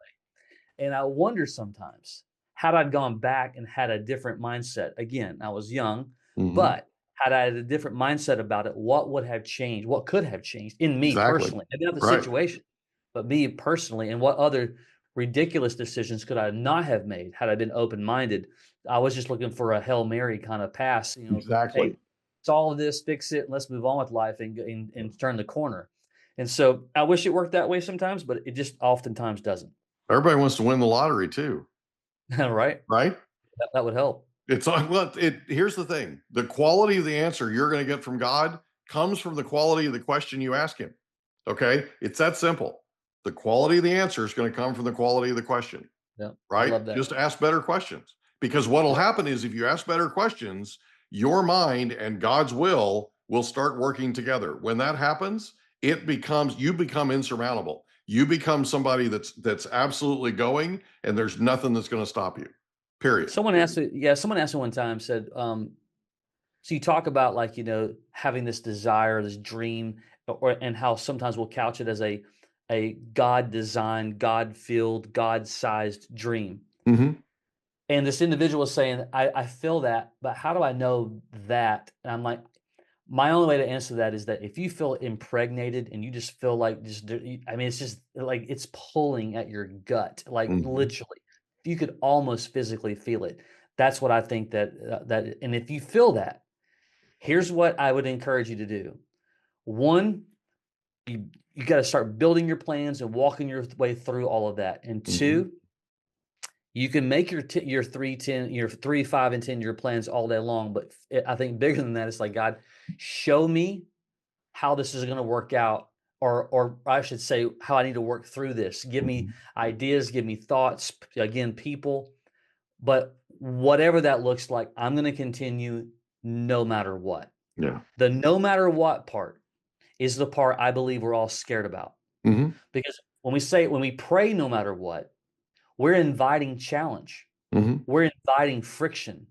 And I wonder sometimes, had I gone back and had a different mindset, again, I was young, Mhm. but had I had a different mindset about it, what would have changed? What could have changed in me Exactly. personally? Maybe not the Right. situation, but me personally, and what other ridiculous decisions could I not have made had I been open-minded? I was just looking for a Hail Mary kind of pass, hey, Exactly. solve this, fix it, and let's move on with life and turn the corner. And so I wish it worked that way sometimes, but it just oftentimes doesn't. Everybody wants to win the lottery too, Right? right? That would help. It's on well, here's the thing. The quality of the answer you're going to get from God comes from the quality of the question you ask him. Okay? It's that simple. The quality of the answer is going to come from the quality of the question, Yeah, I right? love that. Just ask better questions. Because what'll Yep. happen is if you ask better questions, your mind and God's will start working together. When that happens, you become insurmountable. You become somebody that's absolutely going, and there's nothing that's going to stop you. Period. Someone asked me one time, said, so you talk about like, having this desire, this dream, and how sometimes we'll couch it as a God designed, God filled, God sized dream. Mhm. And this individual was saying, I feel that, but how do I know that? And I'm like, my only way to answer that is that if you feel impregnated and you just feel like it's just like it's pulling at your gut, like Mhm. literally, you could almost physically feel it. That's what I think and if you feel that, here's what I would encourage you to do. One, you got to start building your plans and walking your way through all of that. And Mhm. two, you can make your 3, 5, and 10 year plans all day long, but I think bigger than that, it's like, God, show me how this is going to work out, or I should say, how I need to work through this. Give me Mhm. ideas, give me thoughts, again, people. But whatever that looks like, I'm going to continue no matter what. Yeah. The no matter what part is the part I believe we're all scared about. Mhm. Because when we pray no matter what, we're inviting challenge. Mhm. We're inviting friction.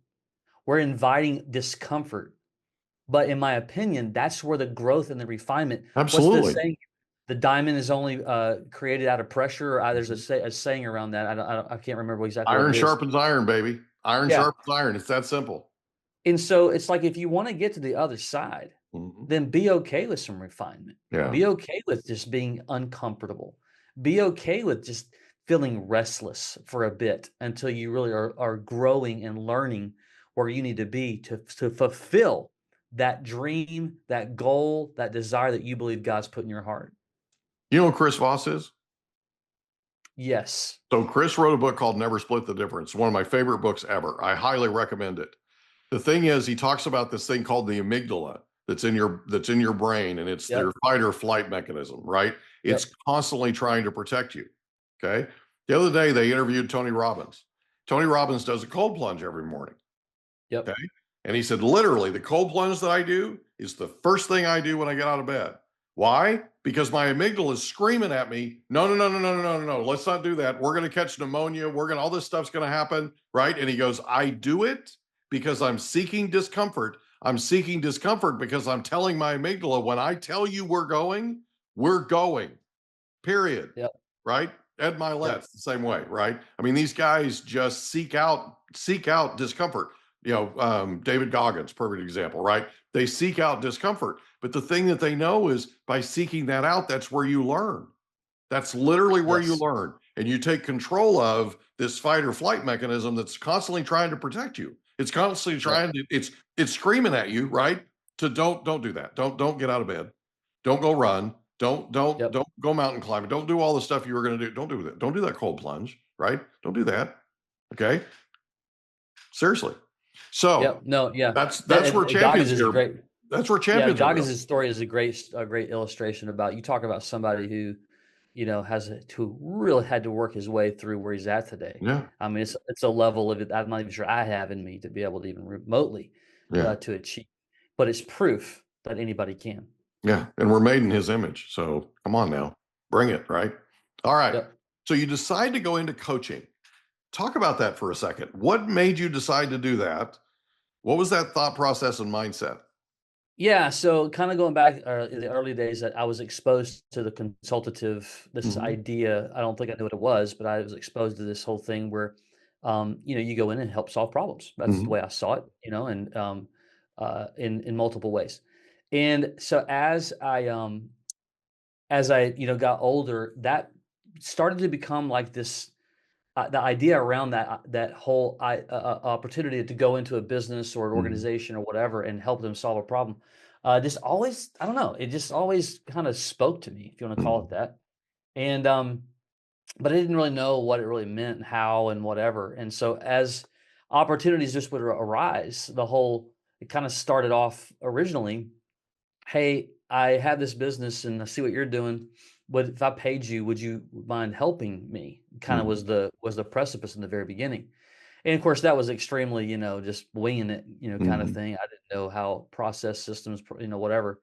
We're inviting discomfort. But in my opinion, that's where the growth and the refinement. What's the Absolutely. saying? The diamond is only created out of pressure. Or there's Mhm. a saying around that. I can't remember exactly what Iron it is. sharpens iron, baby. Iron Yeah. sharpens iron. It's that simple. And so it's like if you want to get to the other side, Mhm. then be okay with some refinement. Yeah. Be okay with just being uncomfortable. Be okay with just feeling restless for a bit until you really are growing and learning where you need to be to fulfill that dream, that goal, that desire that you believe God's put in your heart. You know who Chris Voss is? Yes. So Chris wrote a book called Never Split the Difference. One of my favorite books ever. I highly recommend it. The thing is, he talks about this thing called the amygdala that's in your brain, and it's their Yep. fight or flight mechanism, right? It's Yep. constantly trying to protect you. Okay. The other day they interviewed Tony Robbins. Tony Robbins does a cold plunge every morning. Yep. Okay. And he said, literally, the cold plunge that I do is the first thing I do when I get out of bed. Why? Because my amygdala is screaming at me, no, no, no, no, no, no, no, no, let's not do that. We're going to catch pneumonia. All this stuff's going to happen. Right. And he goes, I do it because I'm seeking discomfort. I'm seeking discomfort because I'm telling my amygdala, when I tell you we're going, period. Yep. Right. Ed Yep. Milet's the same way. Right. I mean, these guys just seek out discomfort. David Goggins, perfect example, right? They seek out discomfort. But the thing that they know is by seeking that out, that's where you learn. That's literally where you Yes. learn. And you take control of this fight or flight mechanism that's constantly trying to protect you. It's constantly Yep. trying to, it's screaming at you, right? To don't do that. Don't get out of bed. Don't go run. Yep. Don't go mountain climbing. Don't do all the stuff you were going to do. Don't do that. Don't do that cold plunge, right? Don't do that. Okay. Seriously. So Yep. No, yeah. that's where Goggins champions is a are. great. That's where Yeah, champions are built. Goggins' story is a great illustration about, you talk about somebody who, who really had to work his way through where he's at today. Yeah. I mean, it's a level of it I'm not even sure I have in me to be able to even remotely Yeah. to achieve, but it's proof that anybody can. Yeah. And we're made in his image. So come on now, bring it. Right. All right. Yep. So you decide to go into coaching. Talk about that for a second. What made you decide to do that? What was that thought process and mindset? Yeah, so kind of going back in the early days that I was exposed to the consultative, this Hmm. idea. I don't think I knew what it was, but I was exposed to this whole thing where, you go in and help solve problems. That's the Hmm. way I saw it, and in multiple ways. And so as I got older, that started to become like this the idea around that whole opportunity to go into a business or an Hmm. organization or whatever and help them solve a problem, just always, I don't know, it just always kind of spoke to me, if you want to call it Hmm. that. And but I didn't really know what it really meant and how and whatever. And so as opportunities just would arise, it kind of started off originally, "Hey, I have this business and I see what you're doing. What if I paid you, would you mind helping me?" Kind of Hmm. was the precipice in the very beginning. And of course, that was extremely, just winging it, kind of Hmm. thing. I didn't know how process systems, whatever,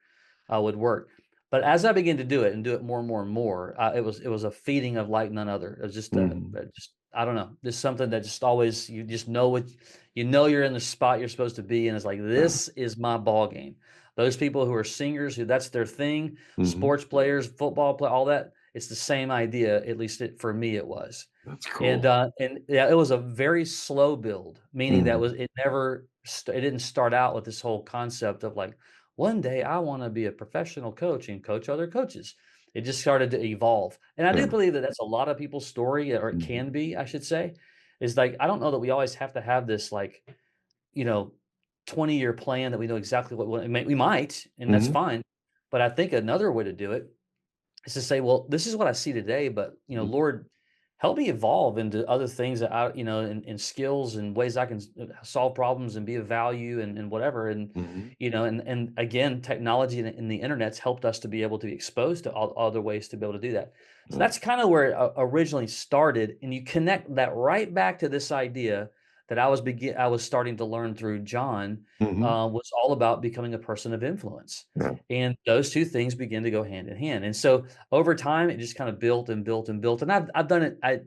would work. But as I began to do it and do it more and more and more, it was a feeding of like none other. It was just Hmm. just I don't know, just something that just always you just know what you're in the spot you're supposed to be, and it's like Yeah. this is my ball game. Those people who are singers, who that's their thing, Hmm. sports players, football play, all that. It's the same idea. At least for me, it was. That's And, cool. yeah, it was a very slow build, meaning that Hmm. was it never it didn't start out with this whole concept of like, "One day I wanna be a professional coach and coach other coaches." It just started to evolve, and I do Yeah. believe that that's a lot of people's story, or it Hmm. can be, I should say, is like, I don't know that we always have to have this, like, you know, 20-year plan that we know exactly we might, and that's Hmm. fine, but I think another way to do it is to say, well, this is what I see today, but Lord, help me evolve into other things that in skills and ways I can solve problems and be of value and whatever. And, Hmm. and again, technology and the internet's helped us to be able to be exposed to all other ways to be able to do that. So Yeah. that's kind of where it originally started. And you connect that right back to this idea that I was starting to learn through John, Hmm. was all about becoming a person of influence. Yeah. And those two things begin to go hand in hand. And so over time, it just kind of built and built and built. And I've done it. I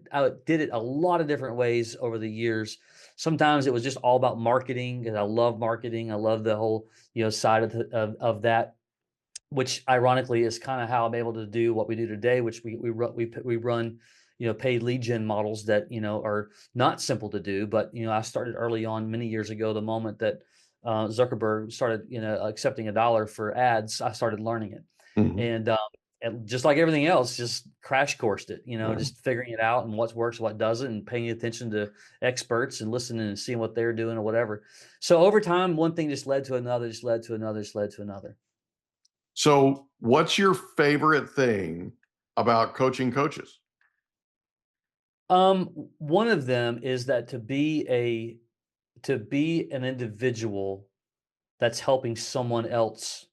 did it a lot of different ways over the years. Sometimes it was just all about marketing, and I love marketing. I love the whole side of that, which ironically is kind of how I'm able to do what we do today, which we run paid lead gen models that are not simple to do. But I started early on many years ago. The moment that Zuckerberg started accepting $1 for ads, I started learning it. Hmm. And just like everything else, just crash coursed it, Yeah. just figuring it out and what works, what doesn't, and paying attention to experts and listening and seeing what they're doing or whatever. So over time, one thing just led to another, just led to another, just led to another. So, what's your favorite thing about coaching coaches? One of them is that to be an individual that's helping someone else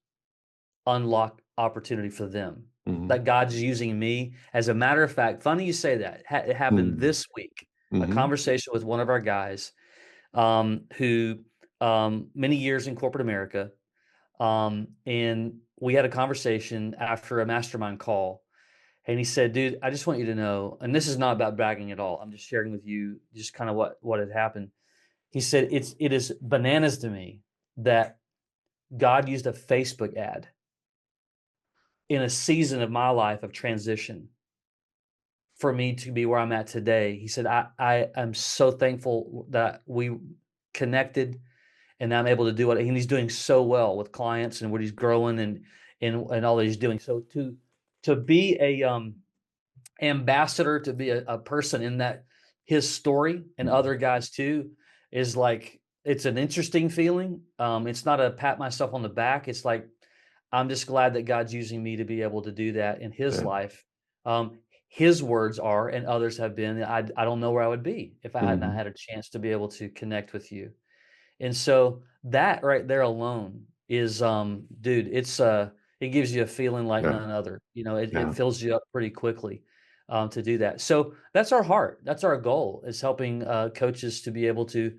unlock opportunity for them. Hmm. That God's using me. As a matter of fact, funny you say that. It happened Hmm. this week. A Hmm. conversation with one of our guys, who many years in corporate America, and we had a conversation after a mastermind call, and he said, "Dude, I just want you to know, and this is not about bragging at all. I'm just sharing with you just kind of what had happened." He said, "It is bananas to me that God used a Facebook ad in a season of my life of transition for me to be where I'm at today." He said, I am so thankful that we connected and I'm able to do it. And he's doing so well with clients and what he's growing and all that he's doing. So to be a ambassador, to be a person in that his story and other guys too, is like it's an interesting feeling. It's not a pat myself on the back. It's like I'm just glad that God's using me to be able to do that in his Yeah. life. Um, his words are, and others have been, I don't know where I would be if I hadn't Hmm. had a chance to be able to connect with you. And so that right there alone is, dude, it gives you a feeling like Yeah. none other. It Yeah. fills you up pretty quickly, to do that. So that's our heart. That's our goal, is helping coaches to be able to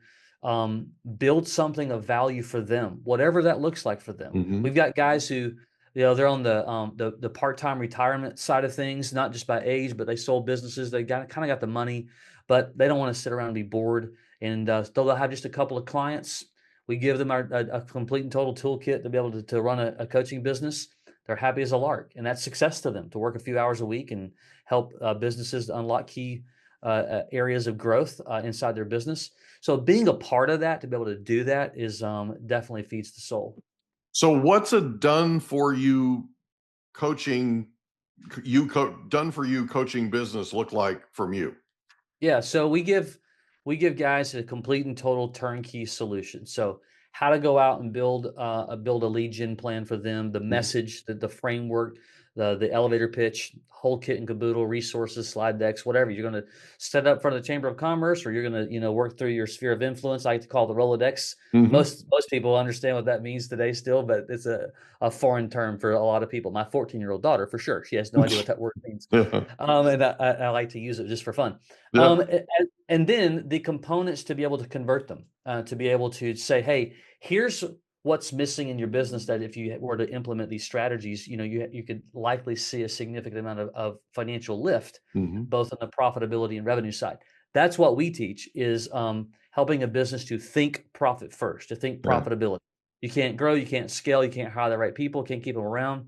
build something of value for them, whatever that looks like for them. Hmm. We've got guys who, they're on the part-time retirement side of things, not just by age, but they sold businesses. They got the money, but they don't want to sit around and be bored. And they'll have just a couple of clients. We give them a complete and total toolkit to be able to run a coaching business. They're happy as a lark, and that's success to them to work a few hours a week and help businesses to unlock key areas of growth inside their business. So being a part of that, to be able to do that, is definitely feeds the soul. So what's a done for you coaching done for you coaching business look like from you? Yeah, so we give guys a complete and total turnkey solution. So how to go out and build a lead gen plan for them, the message, the framework, the elevator pitch, whole kit and caboodle, resources, slide decks, whatever. You're going to set up in front of the Chamber of Commerce, or you're going to work through your sphere of influence. I like to call it the Rolodex. Most people understand what that means today still, but it's a foreign term for a lot of people. My 14-year-old daughter, for sure, she has no idea what that word means, and I like to use it just for fun. And then the components to be able to convert them, to be able to say, hey, here's what's missing in your business, that if you were to implement these strategies, you could likely see a significant amount of financial lift, both on the profitability and revenue side. That's what we teach, is helping a business to think profit first, to think profitability. You can't grow, you can't scale, you can't hire the right people, can't keep them around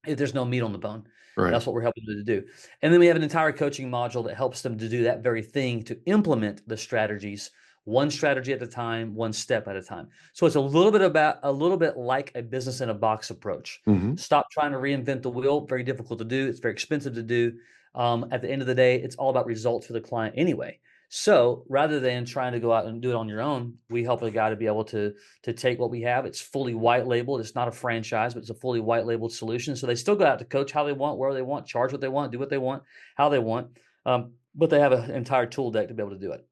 if there's no meat on the bone. That's what we're helping them to do. And then we have an entire coaching module that helps them to do that very thing, to implement the strategies, one strategy at a time, one step at a time. So it's a little bit like a business in a box approach. Stop trying to reinvent the wheel. Very difficult to do. It's very expensive to do. At the end of the day, it's all about results for the client anyway. So rather than trying to go out and do it on your own, we help a guy to be able to take what we have. It's fully white labeled. It's not a franchise, but it's a fully white labeled solution. So they still go out to coach how they want, where they want, charge what they want, do what they want, how they want. But they have an entire tool deck to be able to do it.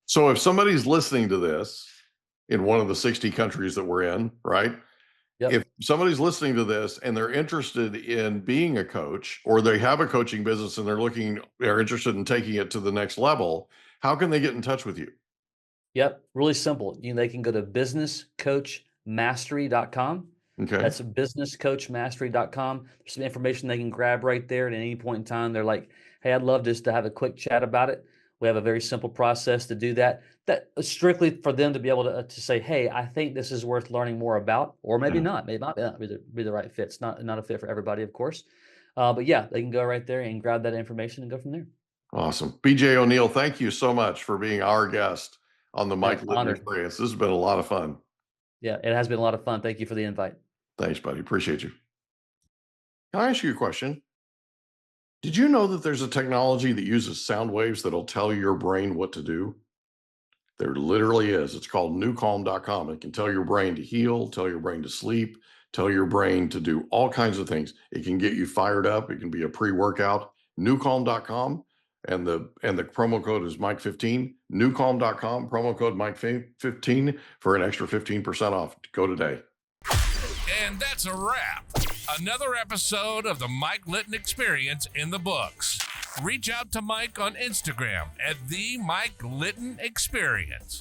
So if somebody's listening to this in one of the 60 countries that we're in, right? Yep. If somebody's listening to this and they're interested in being a coach, or they have a coaching business and they're interested in taking it to the next level, how can they get in touch with you? Yep. Really simple. They can go to businesscoachmastery.com. Okay. That's businesscoachmastery.com. There's some information they can grab right there at any point in time. They're like, hey, I'd love just to have a quick chat about it. We have a very simple process to do that. That is strictly for them to be able to say, hey, I think this is worth learning more about, or maybe not. Maybe not be the right fit. It's not a fit for everybody, of course. But yeah, they can go right there and grab that information and go from there. Awesome. BJ O'Neill, thank you so much for being our guest on the Mike Litton Experience. This has been a lot of fun. Yeah, it has been a lot of fun. Thank you for the invite. Thanks, buddy. Appreciate you. Can I ask you a question? Did you know that there's a technology that uses sound waves that'll tell your brain what to do? There literally is. It's called NuCalm.com. It can tell your brain to heal, tell your brain to sleep, tell your brain to do all kinds of things. It can get you fired up. It can be a pre-workout. NuCalm.com. And the promo code is Mike15. NuCalm.com, promo code Mike15 for an extra 15% off. Go today. And that's a wrap. Another episode of the Mike Litton Experience in the books. Reach out to Mike on Instagram at the Mike Litton Experience.